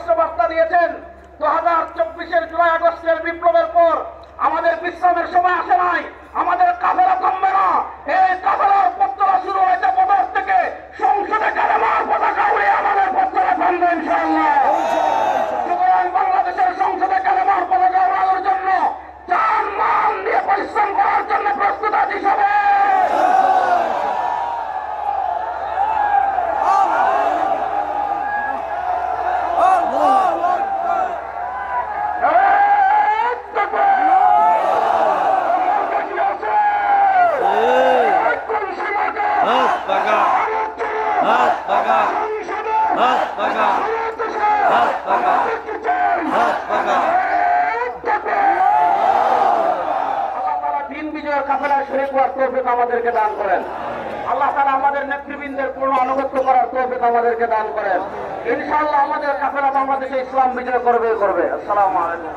স্পষ্ট বার্তা দিয়েছেন 2024-এর জুলাই আগস্টের বিপ্লবের পর আমাদের বিশ্রামের সময় আসে নাই, আমাদের কাফেলা থামবে না। এই কাফেলার পথচলা শুরু হয়েছে বদর থেকে, সংসদে কালেমার পতাকা উড়িয়ে আমাদের পথচলা থামবে ইনশাআল্লাহ। সুতরাং বাংলাদেশের সংসদে কালেমার পতাকা উড়ানোর জন্য জান মান দিয়ে পরিশ্রম করার জন্য প্রস্তুত আছি সবাই। আমাদেরকে দান করেন আল্লাহ তাআলা, আমাদের নেতৃবৃন্দের পূর্ণ আনুগত্য করার তৌফিক আমাদেরকে দান করেন। ইনশাআল্লাহ আমাদের কাফেলা বাংলাদেশে ইসলাম বিজয় করবে। আসসালামু আলাইকুম।